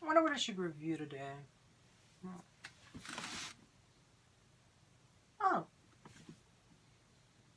wonder what I should review today. Oh.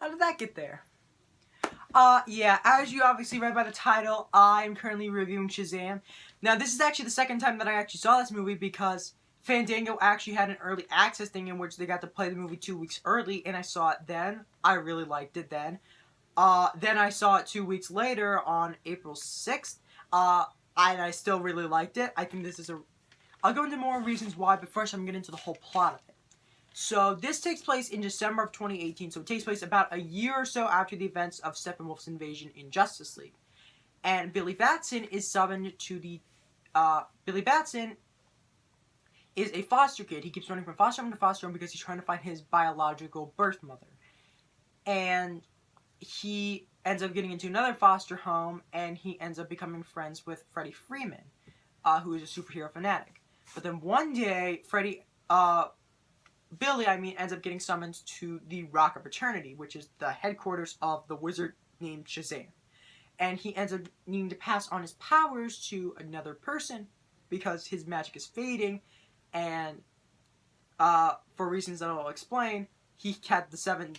How did that get there? Yeah, as you obviously read by the title, I'm currently reviewing SHAZAM. Now, this is actually the second time that I actually saw this movie because Fandango actually had an early access thing in which they got to play the movie 2 weeks early, and I saw it then. I really liked it then. Then I saw it 2 weeks later on April 6th, and I still really liked it. I think this is I'll go into more reasons why, but first I'm going to get into the whole plot of it. So, this takes place in December of 2018, so it takes place about a year or so after the events of Steppenwolf's invasion in Justice League. And Billy Batson is summoned to the, Billy Batson is a foster kid. He keeps running from foster home to foster home because he's trying to find his biological birth mother. And he ends up getting into another foster home, and he ends up becoming friends with Freddie Freeman, who is a superhero fanatic. But then one day, Billy ends up getting summoned to the Rock of Eternity, which is the headquarters of the wizard named SHAZAM. And he ends up needing to pass on his powers to another person because his magic is fading, and for reasons that I'll explain, he had the seven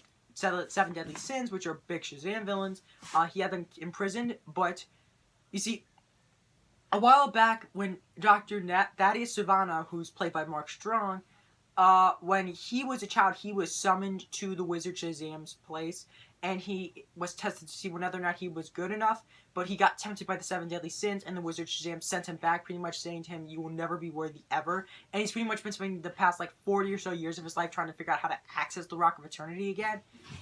deadly sins, which are big SHAZAM villains. He had them imprisoned, but you see, a while back when Dr. Thaddeus Savannah, who's played by Mark Strong, when he was a child, he was summoned to the wizard SHAZAM's place, and he was tested to see whether or not he was good enough, but he got tempted by the 7 deadly sins, and the wizard SHAZAM sent him back, pretty much saying to him, you will never be worthy ever, and he's pretty much been spending the past, 40 or so years of his life trying to figure out how to access the Rock of Eternity again,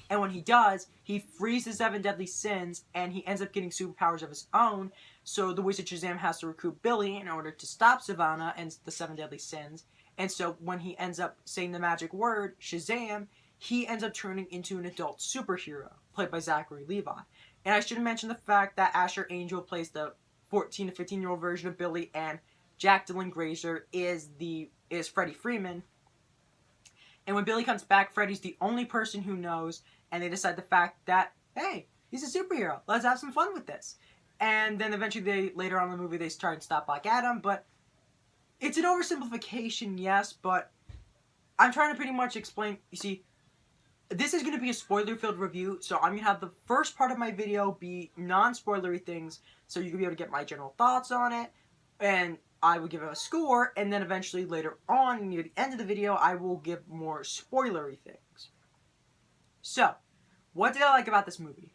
and when he does, he frees the 7 deadly sins, and he ends up getting superpowers of his own, so the wizard SHAZAM has to recruit Billy in order to stop Savannah and the 7 deadly sins. And so when he ends up saying the magic word, SHAZAM, he ends up turning into an adult superhero, played by Zachary, Levi. And I should mention the fact that Asher Angel plays the 14 to 15-year-old version of Billy, and Jack Dylan Grazer is Freddie Freeman. And when Billy comes back, Freddie's the only person who knows, and they decide the fact that, hey, he's a superhero, let's have some fun with this. And then eventually, later on in the movie, they try and stop back at him, but it's an oversimplification, yes, but I'm trying to pretty much explain. You see, this is going to be a spoiler-filled review, so I'm going to have the first part of my video be non-spoilery things, so you can be able to get my general thoughts on it, and I will give it a score, and then eventually later on, near the end of the video, I will give more spoilery things. So, what did I like about this movie?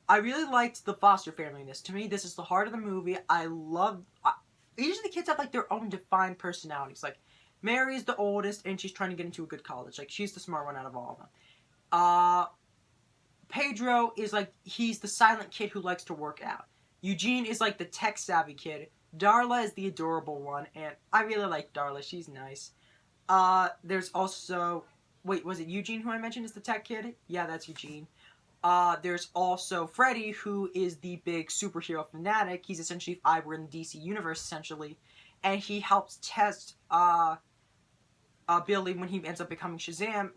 I really liked the foster family in this. To me, this is the heart of the movie. Usually the kids have, their own defined personalities. Mary's the oldest, and she's trying to get into a good college. She's the smart one out of all of them. Pedro is, he's the silent kid who likes to work out. Eugene is, the tech-savvy kid. Darla is the adorable one, and I really like Darla. She's nice. There's also... Wait, was it Eugene who I mentioned is the tech kid? Yeah, that's Eugene. There's also Freddie, who is the big superhero fanatic. He's essentially if I were in the DC universe, essentially. And he helps test, Billy when he ends up becoming SHAZAM.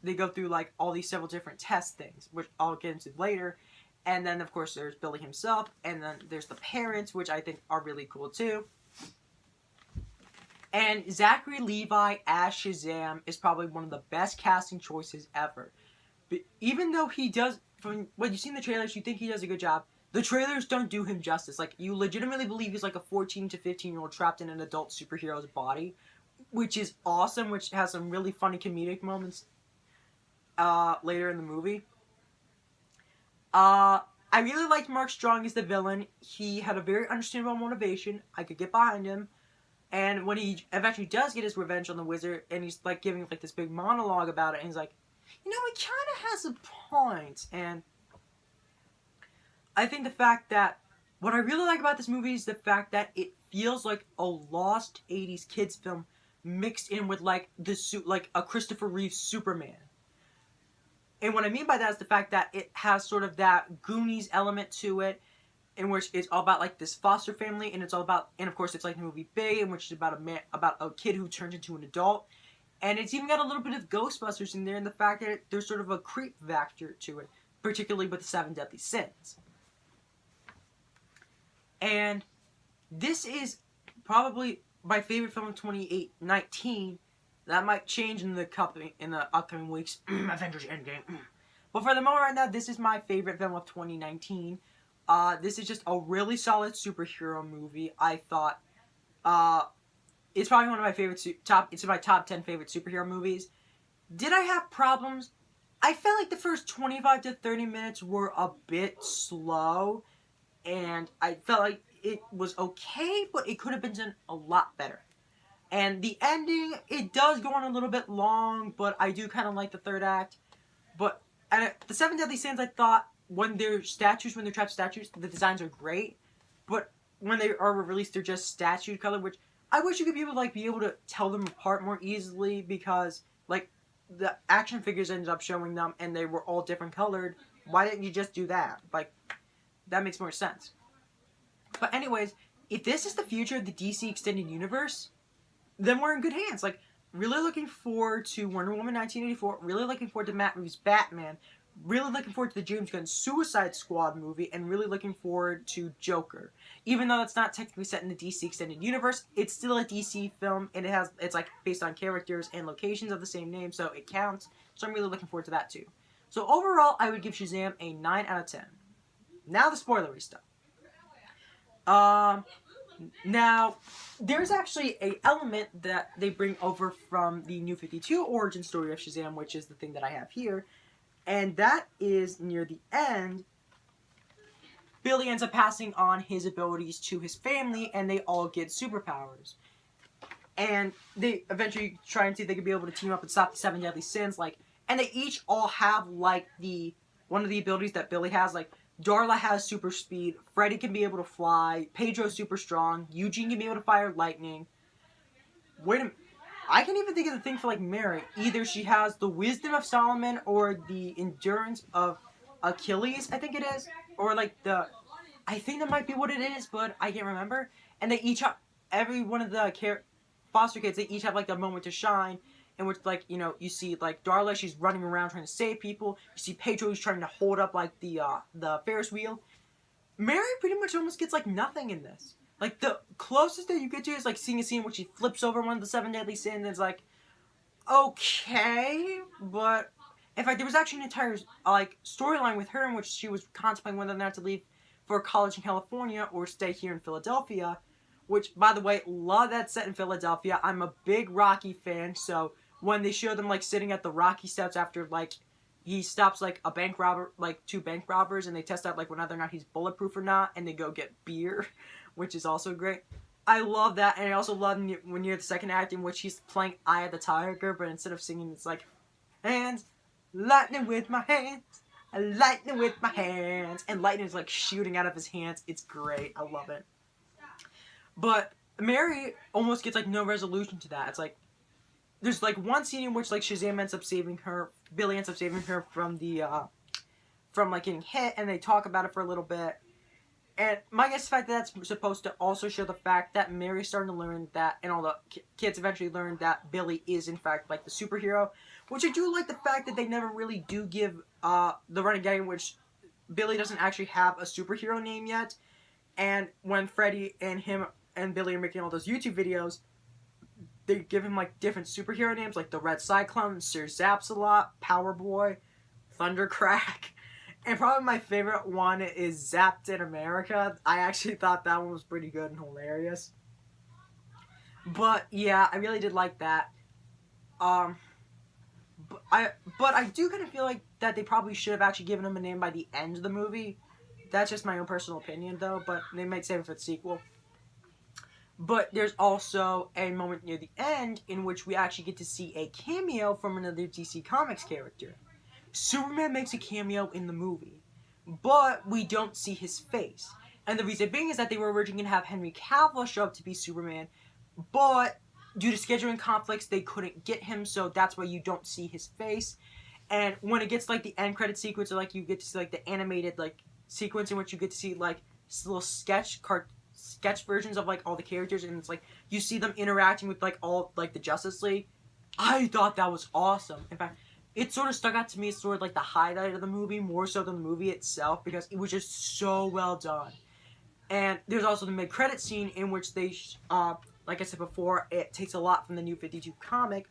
They go through, all these several different test things, which I'll get into later. And then, of course, there's Billy himself. And then there's the parents, which I think are really cool, too. And Zachary Levi as SHAZAM is probably one of the best casting choices ever. But even though he does... From what you see in the trailers, you think he does a good job. The trailers don't do him justice. You legitimately believe he's a 14 to 15-year-old trapped in an adult superhero's body, which is awesome, which has some really funny comedic moments later in the movie. I really liked Mark Strong as the villain. He had a very understandable motivation. I could get behind him. And when he eventually does get his revenge on the wizard, and he's giving this big monologue about it, and he's like, you know, he kind of has a point, and I think the fact that, what I really like about this movie is the fact that it feels like a lost 80s kids film mixed in with, a Christopher Reeve Superman. And what I mean by that is the fact that it has sort of that Goonies element to it, in which it's all about, this foster family, and it's all about, and of course it's like the movie Big, in which is about a kid who turns into an adult. And it's even got a little bit of Ghostbusters in there, and the fact that there's sort of a creep factor to it, particularly with the 7 deadly sins. And this is probably my favorite film of 2019. That might change in the upcoming weeks. Avengers Endgame. But for the moment right now, this is my favorite film of 2019. This is just a really solid superhero movie. I thought it's probably one of my favorite it's in my top 10 favorite superhero movies. Did I have problems? I felt like the first 25 to 30 minutes were a bit slow, and I felt like it was okay, but it could have been done a lot better. And the ending, it does go on a little bit long, but I do kind of like the third act. But the Seven Deadly Sins, I thought, when they're trapped statues, the designs are great. But when they are released, they're just statue color, which I wish you could be able to tell them apart more easily, because like the action figures ended up showing them and they were all different colored. Why didn't you just do that? Like, that makes more sense. But anyways, if this is the future of the DC Extended Universe, then we're in good hands. Like, really looking forward to Wonder Woman 1984, really looking forward to Matt Reeves' Batman, really looking forward to the James Gunn Suicide Squad movie, and really looking forward to Joker. Even though it's not technically set in the DC Extended Universe, it's still a DC film, and it's like based on characters and locations of the same name, so it counts. So I'm really looking forward to that too. So overall, I would give Shazam a 9 out of 10. Now the spoilery stuff. Now, there's actually an element that they bring over from the New 52 origin story of Shazam, which is the thing that I have here. And that is, near the end, Billy ends up passing on his abilities to his family, and they all get superpowers. And they eventually try and see if they can be able to team up and stop the Seven Deadly Sins. And they each all have, one of the abilities that Billy has. Like, Darla has super speed, Freddy can be able to fly, Pedro's super strong, Eugene can be able to fire lightning. Wait a minute. I can't even think of the thing for, Mary. Either she has the wisdom of Solomon or the endurance of Achilles, I think it is. Or, I think that might be what it is, but I can't remember. And they each have, every one of the foster kids, they each have, a moment to shine. In which, you see, Darla, she's running around trying to save people. You see Pedro, who's trying to hold up, the Ferris wheel. Mary pretty much almost gets, nothing in this. The closest that you get to is, seeing a scene where she flips over one of the Seven Deadly Sins, and it's okay, but... In fact, there was actually an entire, storyline with her in which she was contemplating whether or not to leave for college in California or stay here in Philadelphia. Which, by the way, love that set in Philadelphia. I'm a big Rocky fan, so when they show them, sitting at the Rocky steps after, he stops, a bank robber, two bank robbers, and they test out, whether or not he's bulletproof or not, and they go get beer, which is also great. I love that, and I also love when you're the second act in which he's playing Eye of the Tiger, but instead of singing, it's hands, lightning with my hands, lightning with my hands, and lightning is, shooting out of his hands. It's great. I love it. But Mary almost gets, no resolution to that. It's, there's, one scene in which, Shazam ends up saving her, Billy ends up saving her from the, getting hit, and they talk about it for a little bit. And my guess is the fact that that's supposed to also show the fact that Mary's starting to learn that, and all the kids eventually learn that Billy is, in fact, the superhero. Which I do like the fact that they never really do give, the running gag in which Billy doesn't actually have a superhero name yet. And when Freddy and him and Billy are making all those YouTube videos, they give him, different superhero names, the Red Cyclone, Sir Zapsalot, Power Boy, Thundercrack. And probably my favorite one is Zapped in America. I actually thought that one was pretty good and hilarious. But, yeah, I really did like that. But I do kind of feel that they probably should have actually given him a name by the end of the movie. That's just my own personal opinion, though, but they might save it for the sequel. But there's also a moment near the end in which we actually get to see a cameo from another DC Comics character. Superman makes a cameo in the movie, but we don't see his face. And the reason being is that they were originally going to have Henry Cavill show up to be Superman, but due to scheduling conflicts, they couldn't get him, so that's why you don't see his face. And when it gets, the end credit sequence, or, you get to see, the animated, sequence in which you get to see, little sketch versions of, all the characters, and it's, you see them interacting with, all, the Justice League. I thought that was awesome. In fact, it sort of stuck out to me as sort of, the highlight of the movie, more so than the movie itself, because it was just so well done. And there's also the mid-credit scene in which they, Like I said before, it takes a lot from the New 52 comic.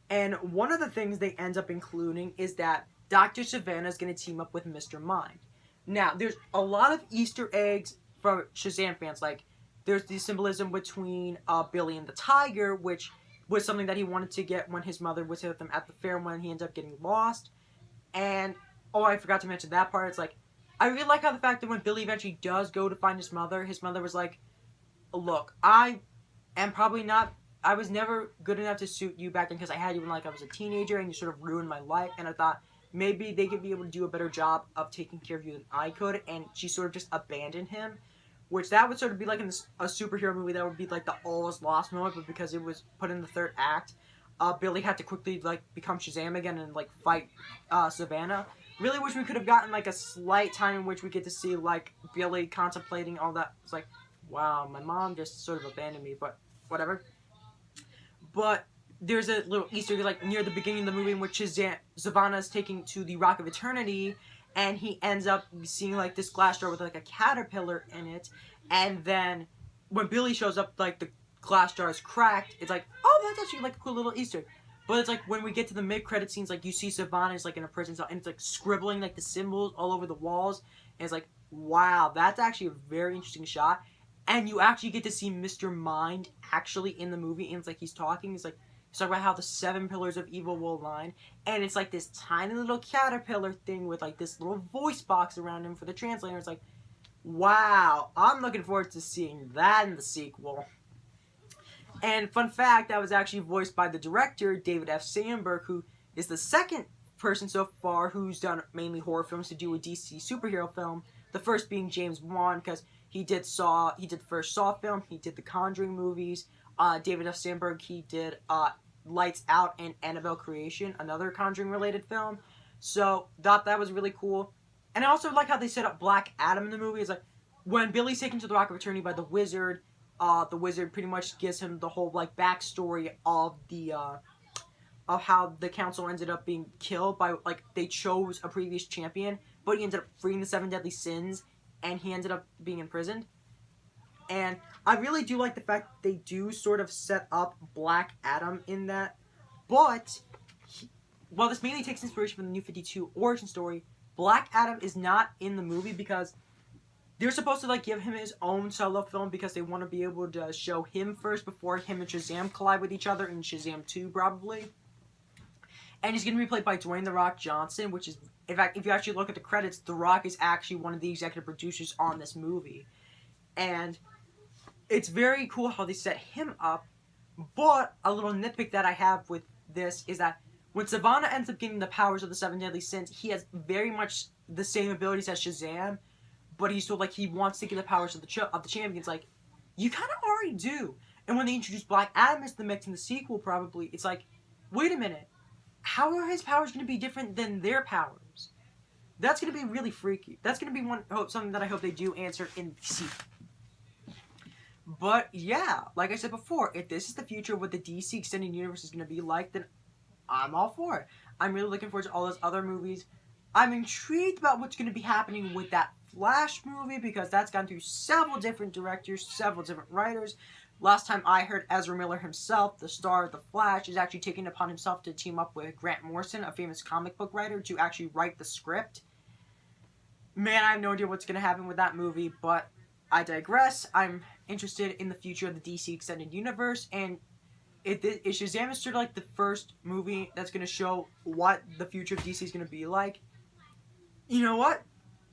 And one of the things they end up including is that Dr. Savannah is going to team up with Mr. Mind. Now, there's a lot of Easter eggs for Shazam fans. Like, there's the symbolism between Billy and the Tiger, which was something that he wanted to get when his mother was with him at the fair when he ended up getting lost. And, oh, I forgot to mention that part. It's like, I really like how the fact that when Billy eventually does go to find his mother was like, look, I am probably not, I was never good enough to suit you back then because I had you when like I was a teenager and you sort of ruined my life. And I thought maybe they could be able to do a better job of taking care of you than I could. And she sort of just abandoned him, which that would sort of be like in a superhero movie that would be like the all is lost moment. But because it was put in the third act, Billy had to quickly like become Shazam again and like fight Savannah. Really wish we could have gotten like a slight time in which we get to see like Billy contemplating all that. It's like, wow, my mom just sort of abandoned me, but whatever. But there's a little Easter egg like near the beginning of the movie in which Savannah is taking to the Rock of Eternity, and he ends up seeing like this glass jar with like a caterpillar in it, and then when Billy shows up, like the glass jar is cracked. It's like, oh, that's actually like a cool little Easter egg. But it's like when we get to the mid-credit scenes, like you see Savannah's like in a prison cell, and it's like scribbling like the symbols all over the walls, and it's like, wow, that's actually a very interesting shot. And you actually get to see Mr. Mind actually in the movie, and it's like he's talking about how the 7 pillars of evil will align, and it's like this tiny little caterpillar thing with like this little voice box around him for the translator. It's like, wow, I'm looking forward to seeing that in the sequel. And fun fact, that was actually voiced by the director, David F. Sandberg, who is the second person so far who's done mainly horror films to do a DC superhero film. The first being James Wan, because he did the first Saw film, he did the Conjuring movies. David F. Sandberg, he did Lights Out and Annabelle Creation, another Conjuring-related film. So, thought that was really cool. And I also like how they set up Black Adam in the movie. It's like, when Billy's taken to the Rock of Eternity by the Wizard pretty much gives him the whole, like, backstory of of how the council ended up being killed by, like, they chose a previous champion, but he ended up freeing the 7 deadly sins, and he ended up being imprisoned. And I really do like the fact that they do sort of set up Black Adam in that. But, while this mainly takes inspiration from the New 52 origin story, Black Adam is not in the movie because they're supposed to like give him his own solo film because they want to be able to show him first before him and Shazam collide with each other in Shazam 2 probably. And he's going to be played by Dwayne "The Rock" Johnson, which is, in fact, if you actually look at the credits, The Rock is actually one of the executive producers on this movie. And it's very cool how they set him up, but a little nitpick that I have with this is that when Savannah ends up getting the powers of the 7 deadly sins, he has very much the same abilities as Shazam, but he's told like he wants to get the powers of the champions. Like, you kind of already do. And when they introduce Black Adam into the mix in the sequel, probably it's like, wait a minute, how are his powers going to be different than their powers? That's going to be really freaky. That's going to be something that I hope they do answer in the sequel. But yeah, like I said before, if this is the future of what the DC Extended Universe is going to be like, then I'm all for it. I'm really looking forward to all those other movies. I'm intrigued about what's going to be happening with that Flash movie because that's gone through several different directors, several different writers. Last time I heard, Ezra Miller himself, the star of The Flash, is actually taking it upon himself to team up with Grant Morrison, a famous comic book writer, to actually write the script. Man, I have no idea what's going to happen with that movie, but I digress. I'm interested in the future of the DC Extended Universe, and if Shazam is sort of like the first movie that's going to show what the future of DC is going to be like, you know what?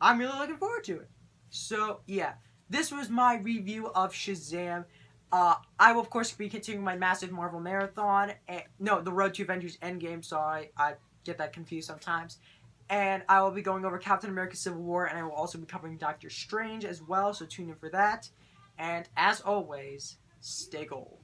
I'm really looking forward to it. So, yeah. This was my review of Shazam. I will, of course, be continuing my massive Marvel marathon. The Road to Avengers Endgame. Sorry, I get that confused sometimes. And I will be going over Captain America Civil War, and I will also be covering Doctor Strange as well, so tune in for that. And, as always, stay gold.